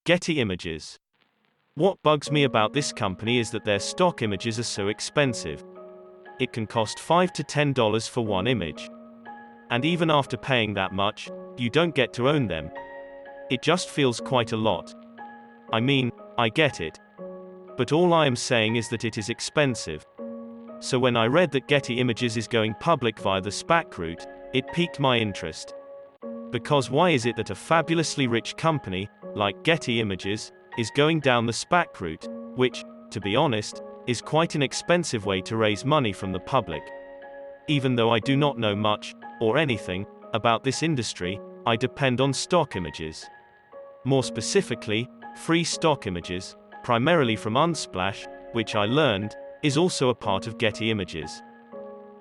Getty Images. What bugs me about this company is that their stock images are so expensive. It can cost $5 to $10 for one image. And even after paying that much, you don't get to own them. It just feels quite a lot. I mean, I get it. But all I am saying is that it is expensive. So when I read that Getty Images is going public via the SPAC route, it piqued my interest. Because why is it that a fabulously rich company, like Getty Images, is going down the SPAC route, which, to be honest, is quite an expensive way to raise money from the public? Even though I do not know much, or anything, about this industry, I depend on stock images. More specifically, free stock images, primarily from Unsplash, which I learned, is also a part of Getty Images.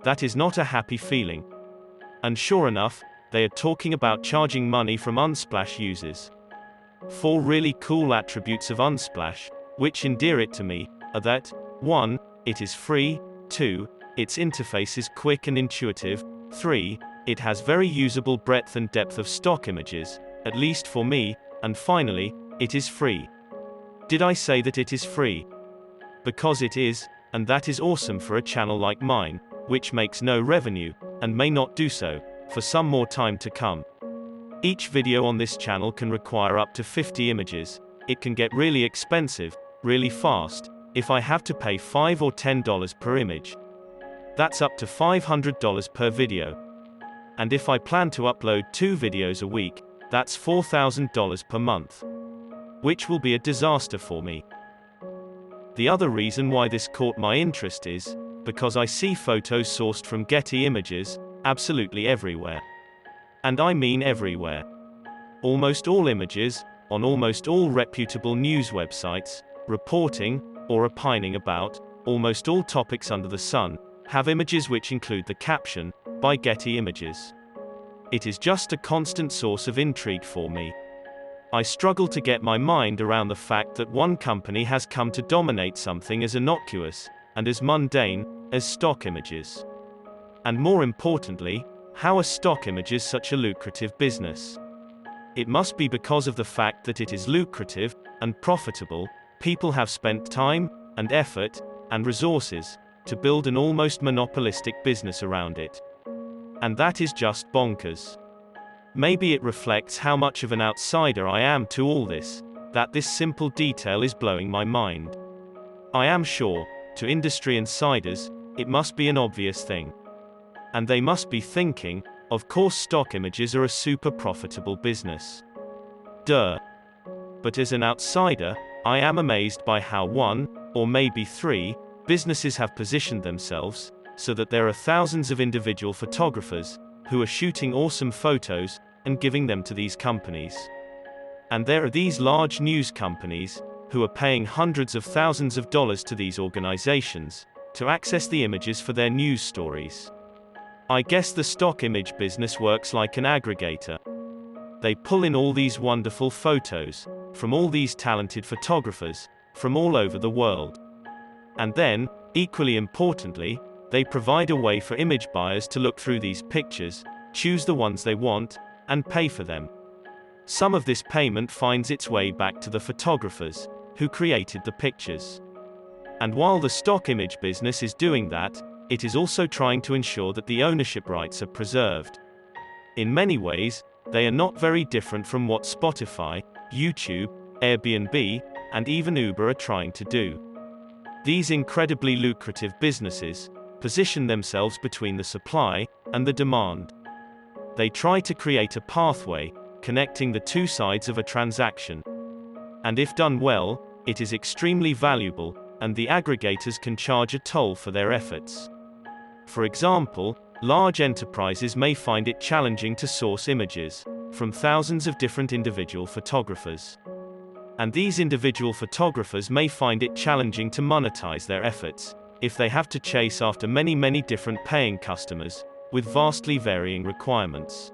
That is not a happy feeling. And sure enough, they are talking about charging money from Unsplash users. 4 really cool attributes of Unsplash, which endear it to me, are that 1. It is free, 2. Its interface is quick and intuitive, 3. It has very usable breadth and depth of stock images, at least for me, and finally, it is free. Did I say that it is free? Because it is, and that is awesome for a channel like mine, which makes no revenue, and may not do so, for some more time to come. Each video on this channel can require up to 50 images. It can get really expensive, really fast, if I have to pay $5 or $10 per image. That's up to $500 per video. And if I plan to upload 2 videos a week, that's $4,000 per month. Which will be a disaster for me. The other reason why this caught my interest is because I see photos sourced from Getty Images absolutely everywhere. And I mean everywhere. Almost all images, on almost all reputable news websites, reporting, or opining about, almost all topics under the sun, have images which include the caption, by Getty Images. It is just a constant source of intrigue for me. I struggle to get my mind around the fact that one company has come to dominate something as innocuous, and as mundane, as stock images. And more importantly, how are stock images such a lucrative business? It must be because of the fact that it is lucrative, and profitable. People have spent time, and effort, and resources, to build an almost monopolistic business around it. And that is just bonkers. Maybe it reflects how much of an outsider I am to all this, that this simple detail is blowing my mind. I am sure, to industry insiders, it must be an obvious thing. And they must be thinking, of course stock images are a super profitable business. Duh. But as an outsider, I am amazed by how 1, or maybe 3, businesses have positioned themselves, so that there are thousands of individual photographers, who are shooting awesome photos, and giving them to these companies. And there are these large news companies, who are paying hundreds of thousands of dollars to these organizations, to access the images for their news stories. I guess the stock image business works like an aggregator. They pull in all these wonderful photos, from all these talented photographers, from all over the world. And then, equally importantly, they provide a way for image buyers to look through these pictures, choose the ones they want, and pay for them. Some of this payment finds its way back to the photographers, who created the pictures. And while the stock image business is doing that, it is also trying to ensure that the ownership rights are preserved. In many ways, they are not very different from what Spotify, YouTube, Airbnb, and even Uber are trying to do. These incredibly lucrative businesses position themselves between the supply and the demand. They try to create a pathway connecting the two sides of a transaction. And if done well, it is extremely valuable, and the aggregators can charge a toll for their efforts. For example, large enterprises may find it challenging to source images from thousands of different individual photographers. And these individual photographers may find it challenging to monetize their efforts, if they have to chase after many different paying customers, with vastly varying requirements.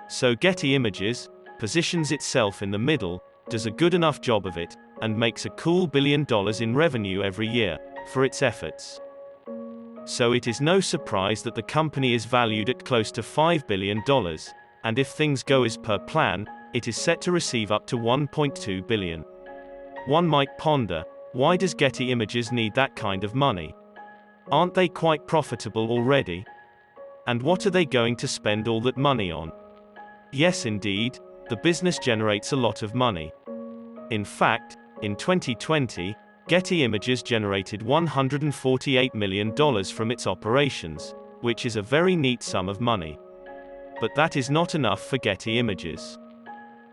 So Getty Images positions itself in the middle, does a good enough job of it, and makes a cool $1 billion in revenue every year, for its efforts. So it is no surprise that the company is valued at close to $5 billion, and if things go as per plan, it is set to receive up to $1.2 billion. One might ponder, why does Getty Images need that kind of money? Aren't they quite profitable already? And what are they going to spend all that money on? Yes, indeed, the business generates a lot of money. In fact, in 2020, Getty Images generated $148 million from its operations, which is a very neat sum of money. But that is not enough for Getty Images.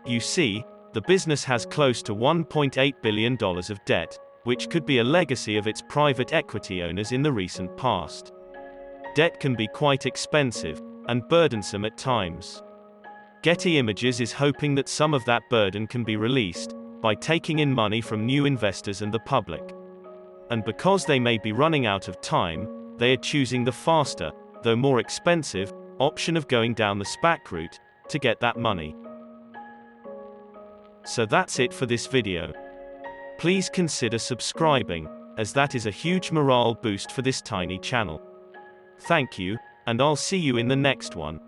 You see, the business has close to $1.8 billion of debt, which could be a legacy of its private equity owners in the recent past. Debt can be quite expensive and burdensome at times. Getty Images is hoping that some of that burden can be released by taking in money from new investors and the public. And because they may be running out of time, they are choosing the faster, though more expensive, option of going down the SPAC route to get that money. So that's it for this video. Please consider subscribing, as that is a huge morale boost for this tiny channel. Thank you, and I'll see you in the next one.